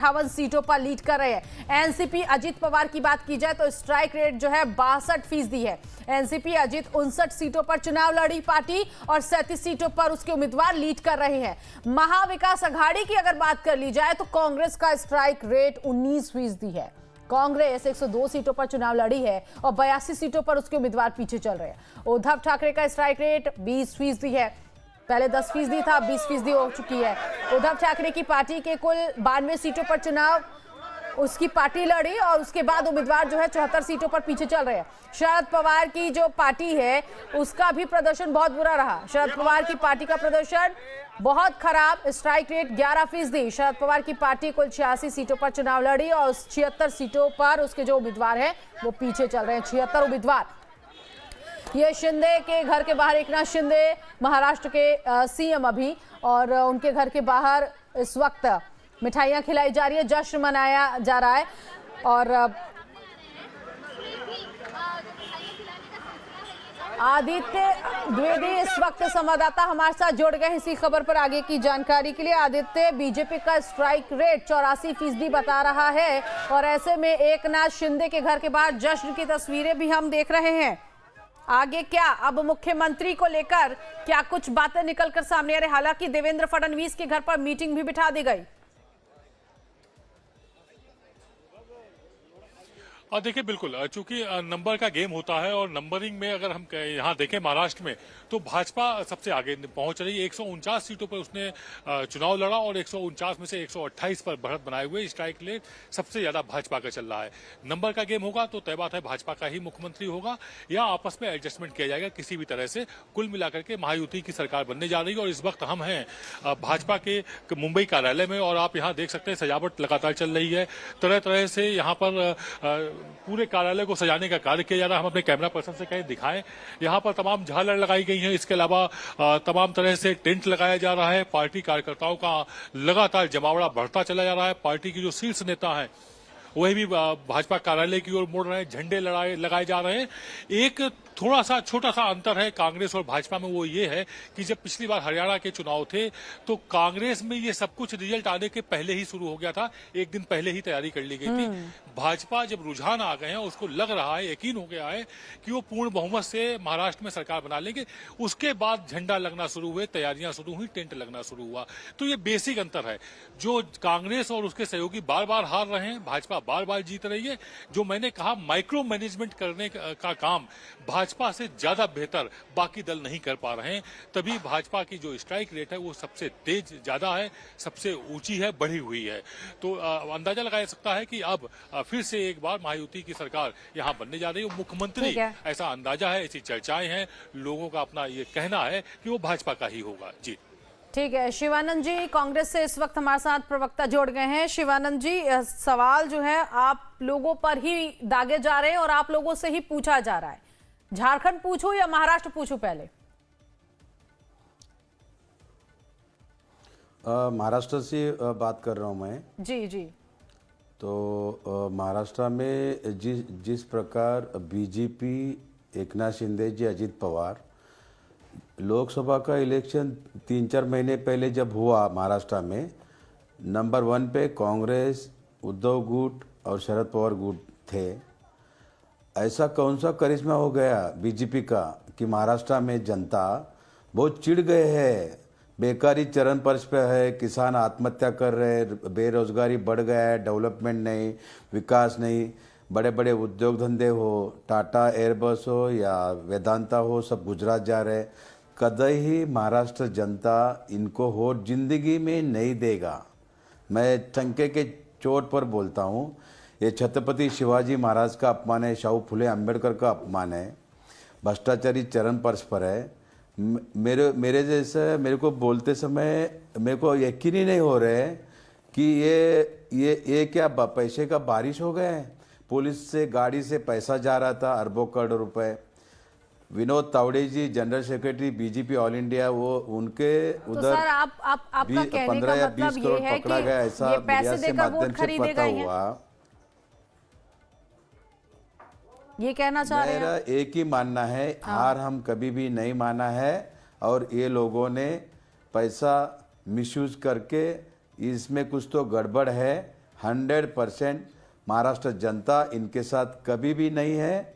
58 सीटों पर लीड कर रहे हैं। एनसीपी अजित पवार की बात की जाए तो स्ट्राइक रेट जो है 62% है। एनसीपी अजित 59 सीटों पर चुनाव लड़ी पार्टी और 37 सीटों पर उसके उम्मीदवार लीड कर रहे हैं। महाविकास अघाड़ी की अगर बात कर ली जाए तो कांग्रेस का स्ट्राइक रेट 19% है। कांग्रेस 102 सीटों पर चुनाव लड़ी है और 82 सीटों पर उसके उम्मीदवार पीछे चल रहे हैं। उद्धव ठाकरे का स्ट्राइक रेट 20% है। पहले 10% था, 20% हो चुकी है। उद्धव ठाकरे की पार्टी के कुल 92 सीटों पर चुनाव उसकी पार्टी लड़ी और उसके बाद उम्मीदवार जो है 74 सीटों पर पीछे चल रहे हैं। शरद पवार की जो पार्टी है उसका भी प्रदर्शन बहुत बुरा रहा। शरद पवार की पार्टी का प्रदर्शन बहुत खराब, स्ट्राइक रेट 11%। शरद पवार की पार्टी कुल 86 सीटों पर चुनाव लड़ी और 76 सीटों पर उसके जो उम्मीदवार हैं वो पीछे चल रहे हैं। 76 उम्मीदवार। ये शिंदे के घर के बाहर एकनाथ शिंदे महाराष्ट्र के सीएम अभी, और उनके घर के बाहर इस वक्त मिठाइयां खिलाई जा रही है, जश्न मनाया जा रहा है। और आदित्य द्विवेदी इस वक्त संवाददाता हमारे साथ जुड़ गए हैं इसी खबर पर आगे की जानकारी के लिए। आदित्य, बीजेपी का स्ट्राइक रेट 84% बता रहा है और ऐसे में एकनाथ शिंदे के घर के बाहर जश्न की तस्वीरें भी हम देख रहे हैं। आगे क्या, अब मुख्यमंत्री को लेकर क्या कुछ बातें निकलकर सामने आ रही? हालांकि देवेंद्र फडणवीस के घर पर मीटिंग भी बिठा दी गई। और देखिए, बिल्कुल चूंकि नंबर का गेम होता है और नंबरिंग में अगर हम यहाँ देखें महाराष्ट्र में तो भाजपा सबसे आगे पहुंच रही है। 149 सीटों पर उसने चुनाव लड़ा और 149 में से 128 पर बढ़त बनाए हुए स्ट्राइक रेट सबसे ज्यादा भाजपा का चल रहा है। नंबर का गेम होगा तो तय बात है भाजपा का ही मुख्यमंत्री होगा या आपस में एडजस्टमेंट किया जाएगा किसी भी तरह से। कुल मिलाकर के महायुति की सरकार बनने जा रही है और इस वक्त हम हैं भाजपा के मुंबई कार्यालय में और आप यहाँ देख सकते हैं सजावट लगातार चल रही है। तरह तरह से यहाँ पर पूरे कार्यालय को सजाने का कार्य किया जा रहा है। हम अपने कैमरा पर्सन से कहें दिखाएं। यहाँ पर तमाम झालर लगाई गई हैं। इसके अलावा तमाम तरह से टेंट लगाया जा रहा है। पार्टी कार्यकर्ताओं का लगातार जमावड़ा बढ़ता चला जा रहा है। पार्टी के जो शीर्ष नेता हैं वही भी भाजपा कार्यालय की ओर मुड़ रहे हैं, झंडे लगाए जा रहे हैं। एक थोड़ा सा छोटा सा अंतर है कांग्रेस और भाजपा में, वो ये है कि जब पिछली बार हरियाणा के चुनाव थे तो कांग्रेस में ये सब कुछ रिजल्ट आने के पहले ही शुरू हो गया था, एक दिन पहले ही तैयारी कर ली गई थी। भाजपा जब रुझान आ गए हैं, उसको लग रहा है, यकीन हो गया है कि वो पूर्ण बहुमत से महाराष्ट्र में सरकार बना लेंगे। उसके बाद झंडा लगना शुरू हुए, तैयारियां शुरू हुई, टेंट लगना शुरू हुआ। तो ये बेसिक अंतर है। जो कांग्रेस और उसके सहयोगी बार बार हार रहे हैं, भाजपा बार बार जीत रही है। जो मैंने कहा माइक्रो मैनेजमेंट करने का काम भाजपा से ज्यादा बेहतर बाकी दल नहीं कर पा रहे हैं। तभी भाजपा की जो स्ट्राइक रेट है वो सबसे तेज ज्यादा है, सबसे ऊंची है, बढ़ी हुई है। तो अंदाजा लगाया सकता है कि अब फिर से एक बार महायुति की सरकार यहाँ बनने जा रही है। मुख्यमंत्री ऐसा अंदाजा है, ऐसी चर्चाएं हैं, लोगों का अपना ये कहना है कि वो भाजपा का ही होगा। जी ठीक है। शिवानंद जी कांग्रेस से इस वक्त हमारे साथ प्रवक्ता जोड़ गए हैं। शिवानंद जी, सवाल जो है आप लोगों पर ही दागे जा रहे हैं और आप लोगों से ही पूछा जा रहा है। झारखंड पूछूं या महाराष्ट्र पूछूं पहले? महाराष्ट्र से बात कर रहा हूं मैं। जी जी। तो महाराष्ट्र में जिस प्रकार बीजेपी, एकनाथ शिंदे जी, अजित पवार, लोकसभा का इलेक्शन 3-4 महीने पहले जब हुआ महाराष्ट्र में, नंबर 1 पे कांग्रेस, उद्धव गुट और शरद पवार गुट थे। ऐसा कौन सा करिश्मा हो गया बीजेपी का कि महाराष्ट्र में जनता बहुत चिढ़ गए हैं। बेकारी चरम पर है, किसान आत्महत्या कर रहे, बेरोजगारी बढ़ गया है, डेवलपमेंट नहीं, विकास नहीं, बड़े बड़े उद्योग धंधे हो, टाटा एयरबस हो या वेदांता हो, सब गुजरात जा रहे। कदही महाराष्ट्र जनता इनको वोट जिंदगी में नहीं देगा। मैं टंके के चोट पर बोलता हूँ, ये छत्रपति शिवाजी महाराज का अपमान है, शाहू फुले अम्बेडकर का अपमान है, भ्रष्टाचारी चरण पर है। मेरे जैसे मेरे को बोलते समय मेरे को यकीन ही नहीं हो रहे कि ये क्या पैसे का बारिश हो गए। पुलिस से गाड़ी से पैसा जा रहा था, अरबों करोड़ रुपए। Vinod Tawde ji general secretary BJP all India, वो उनके उधर तो सर आपका कहने 15 या का 20 मतलब करोड़ ये है पकड़ा कि गया, ऐसा ये पैसे मीडिया से देकर वोट माध्यम से खरीदे पता गए हैं, हुआ। ये कहना चाह रहे हैं? मेरा एक ही मानना है, हार हम कभी भी नहीं माना है और ये लोगों ने पैसा मिसयूज करके इसमें कुछ तो गड़बड़ है। 100% महाराष्ट्र जनता इनके साथ कभी भी नहीं है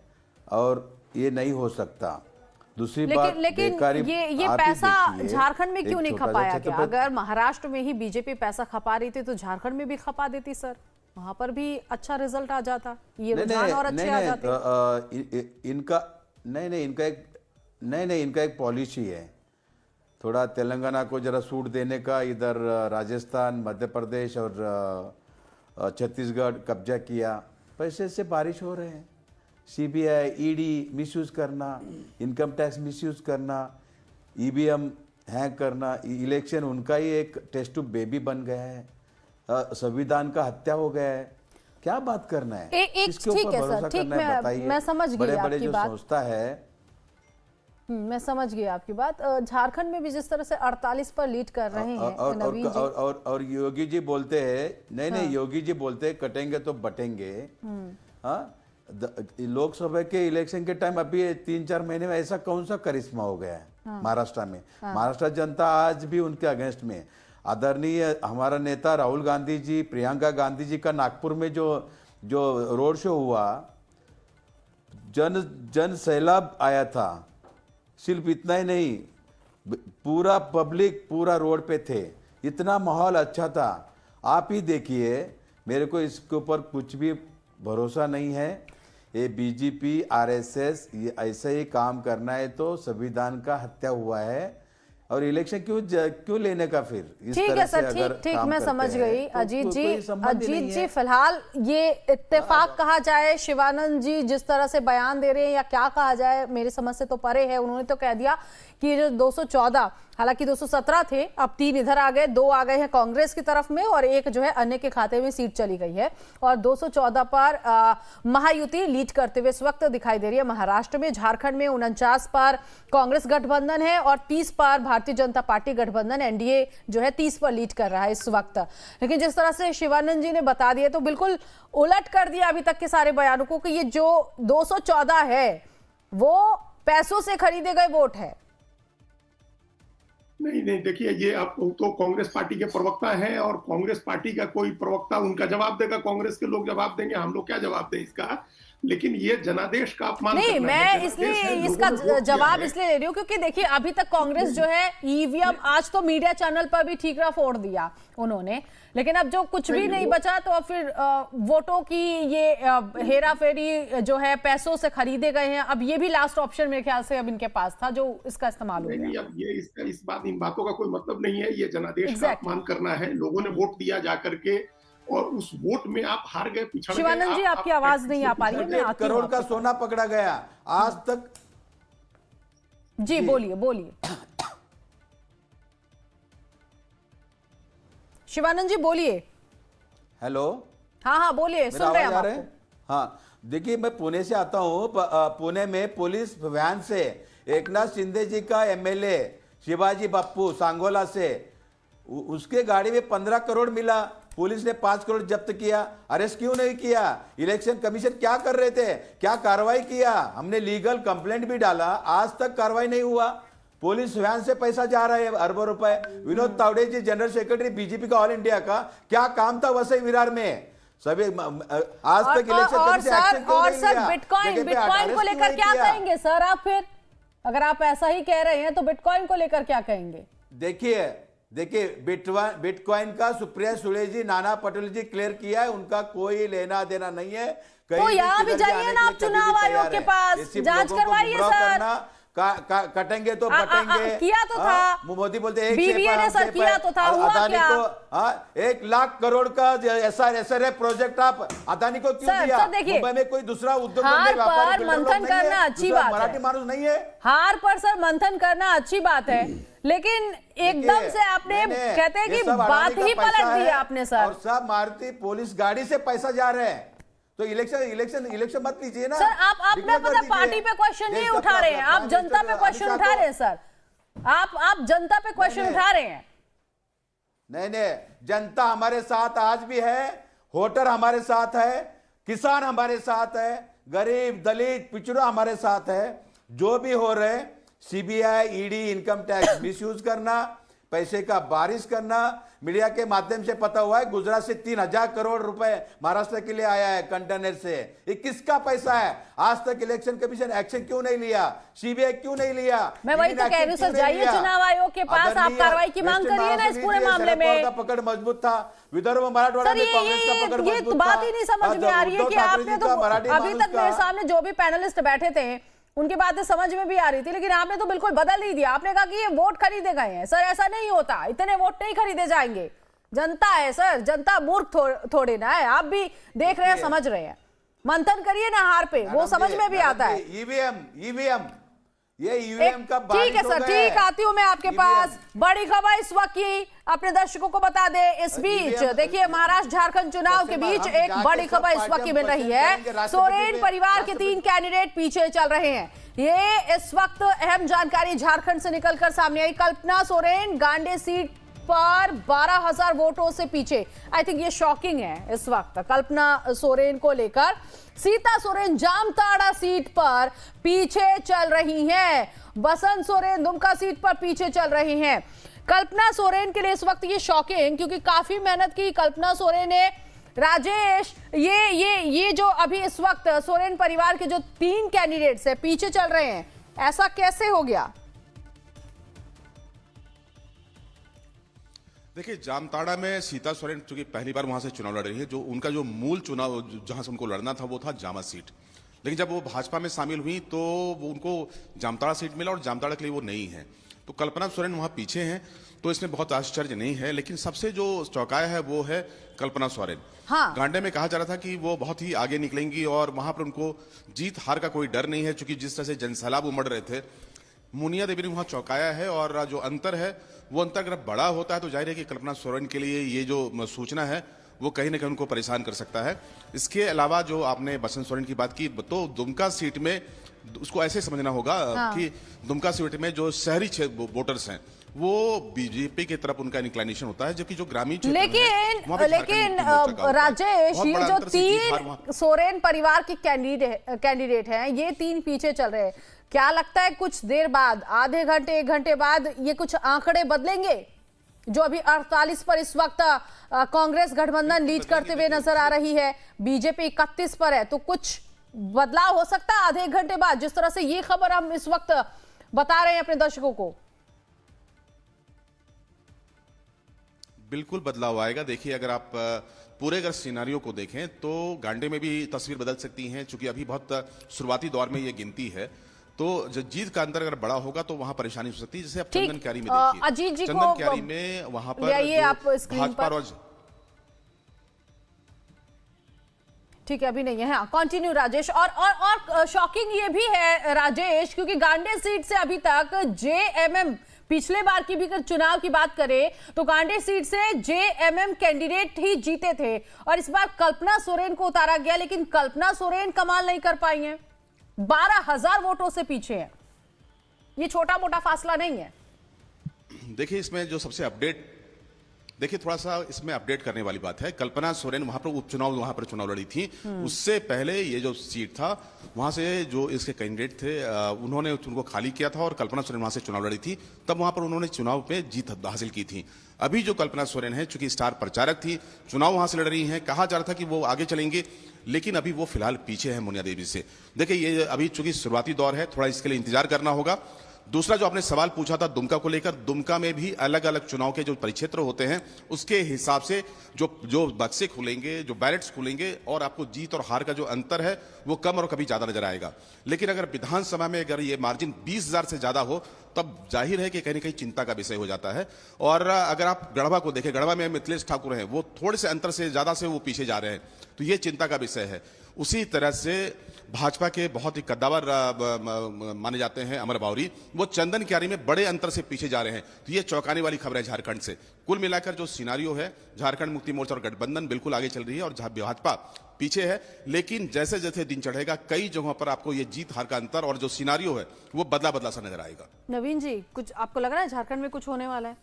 और ये नहीं हो सकता। दूसरी बात, लेकिन बेकारी ये आप ही पैसा देखिए, झारखंड में क्यों एक नहीं छोटा सा खपाया गया? छत्रपति- अगर महाराष्ट्र में ही बीजेपी पैसा खपा रही थी तो झारखंड में भी खपा देती सर, वहां पर भी अच्छा रिजल्ट आ जाता, ये रुझान और अच्छे आ जाते। इनका एक पॉलिसी है, थोड़ा तेलंगाना को जरा छूट देने का, इधर राजस्थान, मध्य प्रदेश और छत्तीसगढ़ कब्जा किया, पैसे से बारिश हो रहे हैं। सीबीआई, ईडी मिसयूज करना, इनकम टैक्स मिसयूज करना, ईवीएम हैक करना, इलेक्शन उनका ही एक टेस्ट ट्यूब बेबी बन गया है, संविधान का हत्या हो गया है। क्या बात करना है? किसके ठीक ऊपर है सर, भरोसा ठीक, करना है बताइए। मैं समझ गई बड़े बड़े आपकी जो बात। संस्था है, मैं समझ गई आपकी बात। झारखंड में भी जिस तरह से 48 पर लीड कर रहे हैं नवीन जी। और योगी जी बोलते हैं, नहीं योगी जी बोलते हैं कटेंगे तो बटेंगे। हाँ, लोकसभा के इलेक्शन के टाइम अभी 3-4 महीने में ऐसा कौन सा करिश्मा हो गया है महाराष्ट्र में? महाराष्ट्र जनता आज भी उनके अगेंस्ट में। आदरणीय हमारा नेता राहुल गांधी जी, प्रियंका गांधी जी का नागपुर में जो रोड शो हुआ, जन सैलाब आया था। सिर्फ इतना ही नहीं, पूरा पब्लिक पूरा रोड पे थे, इतना माहौल अच्छा था। आप ही देखिए, मेरे को इसके ऊपर कुछ भी भरोसा नहीं है। ये बीजेपी, आरएसएस ये ऐसे ही काम करना है तो संविधान का हत्या हुआ है, और इलेक्शन क्यों लेने का फिर? इस ठीक तरह है से सर, अगर ठीक, काम मैं करते समझ हैं गई। तो अजीत जी, कोई संबंध ही नहीं है। फिलहाल ये इत्तेफाक कहा जाए, शिवानंद जी जिस तरह से बयान दे रहे हैं, या क्या कहा जाए, मेरी समझ से तो परे है। उन्होंने तो कह दिया कि ये जो 214, हालांकि 217 थे, अब 3 इधर आ गए, 2 आ गए हैं कांग्रेस की तरफ में और 1 जो है अन्य के खाते में सीट चली गई है, और 214 पर महायुति लीड करते हुए इस वक्त दिखाई दे रही है महाराष्ट्र में। झारखंड में 49 पर कांग्रेस गठबंधन है और 30 पर भारतीय जनता पार्टी गठबंधन एनडीए जो है 30 पर लीड कर रहा है इस वक्त। लेकिन जिस तरह से शिवानंद जी ने बता दिया, तो बिल्कुल उलट कर दिया अभी तक के सारे बयानों को कि ये जो 214 है वो पैसों से खरीदे गए वोट है। नहीं, देखिए, ये आप तो कांग्रेस पार्टी के प्रवक्ता हैं, और कांग्रेस पार्टी का कोई प्रवक्ता उनका जवाब देगा, कांग्रेस के लोग जवाब देंगे, हम लोग क्या जवाब दें इसका? लेकिन ये जनादेश का अपमान नहीं, करना है। मैं इसलिए इसका जवाब इसलिए ले रही हूँ क्योंकि देखिए अभी तक कांग्रेस जो है ईवीएम, आज तो मीडिया चैनल पर भी ठीकरा फोड़ दिया उन्होंने, लेकिन अब जो कुछ भी नहीं बचा तो अब फिर वोटों की ये हेरा फेरी जो है पैसों से खरीदे गए हैं। अब ये भी लास्ट ऑप्शन मेरे ख्याल से अब इनके पास था जो इसका इस्तेमाल हो गया। नहीं, अब ये इन बातों का कोई मतलब नहीं है। ये जनादेश का अपमान करना है। लोगों ने वोट दिया जाकर के, और उस वोट में आप हार गए, पिछड़ गए। शिवानंद जी, आपकी आवाज नहीं आ पा रही है, मैं 1 करोड़ का सोना पकड़ा गया आज तक। जी बोलिए शिवानंद जी, बोलिए। हेलो, हाँ बोलिए, सुन रहे हैं हम आपको। हाँ, देखिए, मैं पुणे से आता हूँ। पुणे में पुलिस वैन से एकनाथ शिंदे जी का एमएलए शिवाजी बापू सांगोला से, उसके गाड़ी में 15 करोड़ मिला। पुलिस ने 5 करोड़ जब्त किया। अरेस्ट क्यों नहीं किया? इलेक्शन कमीशन क्या कर रहे थे? क्या कार्रवाई किया? हमने लीगल कंप्लेंट भी डाला, आज तक कार्रवाई नहीं हुआ। पुलिस वैन से पैसा जा रहा है, अरबों रुपए। Vinod Tawde ji, general secretary BJP का ऑल इंडिया का, क्या काम था वसई विरार में? सभी आज तक इलेक्शन कमीशन एक्शन क्यों नहीं लिया? बिटकॉइन को लेकर क्या कहेंगे सर आप? फिर अगर आप ऐसा ही कह रहे हैं तो बिटकॉइन को लेकर क्या कहेंगे? देखिए, बिटकॉइन का सुप्रिया सुले जी, नाना पटेल जी क्लियर किया है, उनका कोई लेना देना नहीं है। तो यहाँ भी जाइए ना आप चुनाव आयोग के पास, जांच करवाइए सर। कटेंगे तो बटेंगे। किया तो था, मोदी बोलते बीबीए ने सर किया तो था, हुआ क्या? 1 लाख करोड़ का एसआरएफ प्रोजेक्ट आप अदानी को क्यों दिया? मुंबई में कोई दूसरा उद्योग हार पर मंथन करना अच्छी बात है, मराठी मानुस नहीं है। हार पर सर मंथन करना अच्छी बात है, लेकिन एकदम से आपने कहते हैं कि बात ही पलट दी आपने सर। और सब मारुति पुलिस गाड़ी से पैसा जा रहे हैं, तो इलेक्शन मत लीजिए ना सर। आप अपना पता पार्टी पे क्वेश्चन नहीं उठा रहे हैं, आप जनता पे क्वेश्चन उठा रहे हैं सर। आप जनता पे क्वेश्चन उठा रहे हैं। नहीं, जनता हमारे साथ आज भी है, वोटर हमारे साथ है, किसान हमारे साथ है, गरीब दलित पिछड़ा हमारे साथ है। जो भी हो रहे, CBI, ED, income tax misuse करना, पैसे का बारिश करना। मीडिया के माध्यम से पता हुआ है गुजरात से 3000 करोड़ रुपए महाराष्ट्र के लिए आया है कंटेनर से। ये किसका पैसा है? आज तक इलेक्शन कमीशन एक्शन क्यों नहीं लिया? सीबीआई क्यों नहीं लिया? मैं वही तो कह रही हूँ सर, जाइए चुनाव आयोग के पास, आप कार्रवाई की मांग करिए ना इस पूरे मामले में। का पकड़ मजबूत था, विदर्भ मराठवाड़ा में कांग्रेस का पकड़ मजबूत था। बात ही नहीं समझ में आ रही है कि आपने तो अभी तक मेरे सामने जो भी पैनलिस्ट बैठे थे उनकी बातें समझ में भी आ रही थी, लेकिन आपने तो बिल्कुल बदल ही दिया। आपने कहा कि ये वोट खरीदे गए हैं। सर ऐसा नहीं होता, इतने वोट नहीं खरीदे जाएंगे। जनता है सर, जनता मूर्ख थोड़ी ना है। आप भी देख रहे हैं, समझ रहे हैं। मंथन करिए ना हार पे, वो समझ में भी आता है। ईवीएम ये ईवीएम का ठीक है सर, ठीक, आती हूँ मैं आपके पास। बड़ी खबर इस वक्त की अपने दर्शकों को बता दे। इस बीच देखिए, महाराष्ट्र झारखंड चुनाव के बीच एक बड़ी खबर इस वक्त की मिल रही है। सोरेन परिवार के 3 कैंडिडेट पीछे चल रहे हैं। ये इस वक्त अहम जानकारी झारखंड से निकलकर सामने आई। कल्पना सोरेन गांडे सीट पर 12,000 वोटों से पीछे। आई थिंक ये शॉकिंग है इस वक्त कल्पना सोरेन को लेकर। सीता सोरेन जामताड़ा सीट पर पीछे चल रही हैं। बसंत सोरेन दुमका सीट पर पीछे चल रही हैं। कल्पना सोरेन के लिए इस वक्त ये शॉकिंग, क्योंकि काफी मेहनत की कल्पना सोरेन ने। राजेश, ये जो अभी इस वक्त सोरेन परिवार के जो 3 कैंडिडेट्स हैं पीछे चल रहे हैं, ऐसा कैसे हो गया? देखिए, जामताड़ा में सीता सोरेन चूंकि पहली बार वहां से चुनाव लड़ रही है, जो उनका जो मूल चुनाव जहां से उनको लड़ना था वो था जामा सीट। लेकिन जब वो भाजपा में शामिल हुई तो वो उनको जामताड़ा सीट मिला और जामताड़ा के लिए वो नहीं है। तो कल्पना सोरेन वहां पीछे हैं, तो इसमें बहुत आश्चर्य नहीं है। लेकिन सबसे जो चौंकाया है वो है कल्पना सोरेन। हाँ। गांडे में कहा जा रहा था कि वो बहुत ही आगे निकलेंगी और वहां पर उनको जीत हार का कोई डर नहीं है, चूंकि जिस तरह से जनसैलाब उमड़ रहे थे। मुनिया देवी ने वहां चौंकाया है, और जो अंतर है वो अंतर अगर बड़ा होता है तो जाहिर है कि कल्पना सोरेन के लिए ये जो सूचना है वो कहीं ना कहीं उनको परेशान कर सकता है। इसके अलावा जो आपने बसंत सोरेन की बात की, तो दुमका सीट में उसको ऐसे समझना होगा कि दुमका सीट में जो शहरी वोटर्स हैं वो बीजेपी की तरफ उनका इंक्लाइनेशन होता है, जबकि जो ग्रामीण क्षेत्र लेकिन राजेश, ये जो 3 सोरेन परिवार के कैंडिडेट हैं, ये 3 पीछे चल रहे हैं। क्या लगता है कुछ देर बाद, आधे घंटे 1 घंटे बाद, ये कुछ आंकड़े बदलेंगे? जो अभी 48 पर इस वक्त कांग्रेस गठबंधन लीड करते हुए नजर आ रही है, बीजेपी 31 पर है, तो कुछ बदलाव हो सकता है आधे 1 घंटे बाद, जिस तरह से ये खबर हम इस वक्त बता रहे हैं अपने दर्शकों को? बिल्कुल बदलाव आएगा। देखिए, अगर आप पूरे अगर सिनारियों को देखें तो गांडे में भी तस्वीर बदल सकती है, क्योंकि अभी बहुत शुरुआती दौर में ये गिनती है। तो जो जीत का अंतर अगर बड़ा होगा तो वहां परेशानी हो सकती है। जैसे आप चंदन क्यारी में देखिए, अजीत जी चंदन क्यारी में वहां पर भाजपा, ठीक है, अभी नहीं है। हाँ, कंटिन्यू राजेश। और शॉकिंग ये भी है राजेश, क्योंकि गांडे सीट से अभी तक जेएमएम, पिछले बार की भी चुनाव की बात करें तो गांडे सीट से जेएमएम कैंडिडेट ही जीते थे, और इस बार कल्पना सोरेन को उतारा गया, लेकिन कल्पना सोरेन कमाल नहीं कर पाई हैं। 12,000 वोटों से पीछे है। ये छोटा मोटा फासला नहीं है। देखिए, इसमें जो सबसे अपडेट, देखिए थोड़ा सा इसमें अपडेट करने वाली बात है। कल्पना सोरेन वहां पर उपचुनाव, वहां पर चुनाव लड़ी थी। उससे पहले ये जो सीट था वहां से जो इसके कैंडिडेट थे उन्होंने उनको खाली किया था, और कल्पना सोरेन वहां से चुनाव लड़ी थी। तब वहां पर उन्होंने चुनाव में जीत हासिल की थी। अभी जो कल्पना सोरेन है, चूंकि स्टार प्रचारक थी, चुनाव वहां से लड़ रही हैं, कहा जा रहा था कि वो आगे चलेंगे, लेकिन अभी वो फिलहाल पीछे है मुनिया देवी से। देखिए, ये अभी चूंकि शुरुआती दौर है, थोड़ा इसके लिए इंतजार करना होगा। दूसरा जो आपने सवाल पूछा था दुमका को लेकर, दुमका में भी अलग अलग चुनाव के जो परिक्षेत्र होते हैं उसके हिसाब से जो बक्से खुलेंगे, जो बैलेट्स खुलेंगे, और आपको जीत और हार का जो अंतर है वो कम और कभी ज्यादा नजर आएगा। लेकिन अगर विधानसभा में अगर ये मार्जिन 20,000 से ज्यादा हो तब जाहिर है कि कहीं ना कहीं चिंता का विषय हो जाता है। और अगर आप गढ़वा को देखें, गढ़वा में मिथिलेश ठाकुर हैं, वो थोड़े से अंतर से ज्यादा से वो पीछे जा रहे हैं, तो ये चिंता का विषय है। उसी तरह से भाजपा के बहुत ही कद्दावर माने जाते हैं अमर बावरी, वो चंदन क्यारी में बड़े अंतर से पीछे जा रहे हैं। तो ये चौंकाने वाली खबर है झारखंड से। कुल मिलाकर जो सिनारियो है, झारखंड मुक्ति मोर्चा और गठबंधन बिल्कुल आगे चल रही है और भाजपा पीछे है। लेकिन जैसे जैसे दिन चढ़ेगा कई जगहों पर आपको ये जीत हार का अंतर और जो सिनारियो है वो बदला बदला सा नजर आएगा। नवीन जी, कुछ आपको लग रहा है झारखंड में कुछ होने वाला है?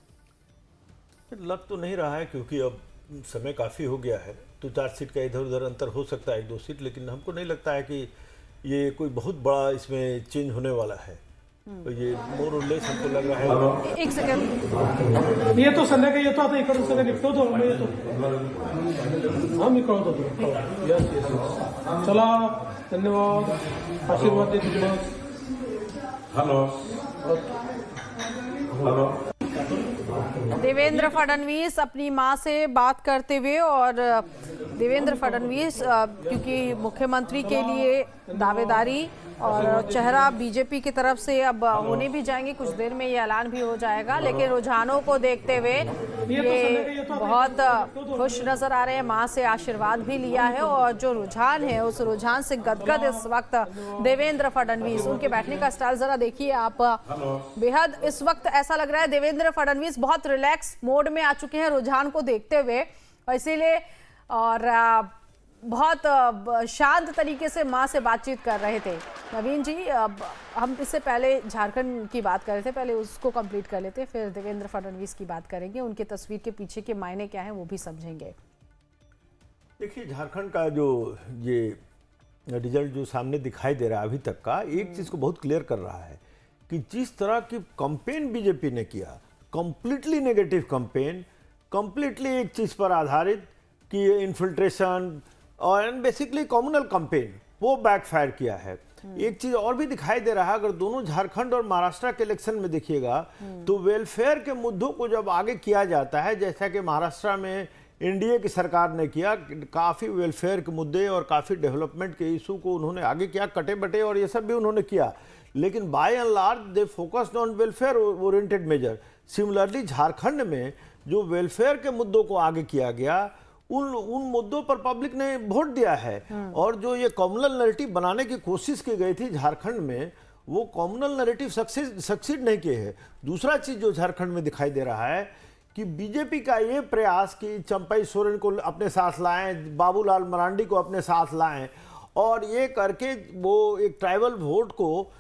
लग तो नहीं रहा है, क्योंकि अब समय काफ़ी हो गया है। 2-4 सीट का इधर उधर अंतर हो सकता है, 1-2 सीट, लेकिन हमको नहीं लगता है कि ये कोई बहुत बड़ा इसमें चेंज होने वाला है। तो ये मोर और लेस हमको लग रहा है। एक सेकंड, ये तो संध्याकाळी येतो आता इकडून सगळं निघतो तो मी येतो हा मी कळवतो तुला यस यस चला धन्यवाद आशीर्वाद दे तुम्हाला देवेंद्र फडणवीस अपनी मां से बात करते हुए, और देवेंद्र फडणवीस क्योंकि मुख्यमंत्री के लिए दावेदारी और चेहरा बीजेपी की तरफ से अब होने भी जाएंगे, कुछ देर में ये ऐलान भी हो जाएगा, लेकिन रुझानों को देखते हुए ये बहुत खुश नजर आ रहे हैं। मां से आशीर्वाद भी लिया है और जो रुझान है उस रुझान से गदगद इस वक्त देवेंद्र फडणवीस। उनके बैठने का स्टाइल जरा देखिए आप, बेहद इस वक्त ऐसा लग रहा है देवेंद्र फडणवीस बहुत रिलैक्स मोड में आ चुके हैं रुझान को देखते हुए, और इसीलिए और बहुत शांत तरीके से मां से बातचीत कर रहे थे। नवीन जी, अब हम इससे पहले झारखंड की बात कर रहे थे, पहले उसको कंप्लीट कर लेते, फिर देवेंद्र फडणवीस की बात करेंगे, उनकी तस्वीर के पीछे के मायने क्या हैं वो भी समझेंगे। देखिए, झारखंड का जो ये रिजल्ट जो सामने दिखाई दे रहा है अभी तक का, एक चीज़ को बहुत क्लियर कर रहा है कि जिस तरह की कंपेन बीजेपी ने किया, कंप्लीटली नेगेटिव कंपेन, कंप्लीटली एक चीज़ पर आधारित कि इन्फिल्ट्रेशन और बेसिकली कम्युनल कंपेन, वो बैकफायर किया है। एक चीज और भी दिखाई दे रहा है, अगर दोनों झारखंड और महाराष्ट्र के इलेक्शन में देखिएगा तो वेलफेयर के मुद्दों को जब आगे किया जाता है, जैसा कि महाराष्ट्र में एनडीए की सरकार ने किया, काफ़ी वेलफेयर के मुद्दे और काफ़ी डेवलपमेंट के इशू को उन्होंने आगे किया, कटे बटे और ये सब भी उन्होंने किया, लेकिन by and large they focused on welfare oriented major. Similarly Jharkhand में जो वेलफेयर के मुद्दों को आगे किया गया, उन मुद्दों पर पब्लिक ने वोट दिया है। और जो ये कम्युनल नैरेटिव बनाने की कोशिश की गई थी झारखंड में, वो कम्युनल नैरेटिव सक्सीड नहीं किए है। दूसरा चीज जो झारखंड में दिखाई दे रहा है कि बीजेपी का ये प्रयास कि चंपई सोरेन को अपने साथ लाएं, बाबूलाल मरांडी को अपने साथ लाएं और ये करके वो एक ट्राइबल वोट को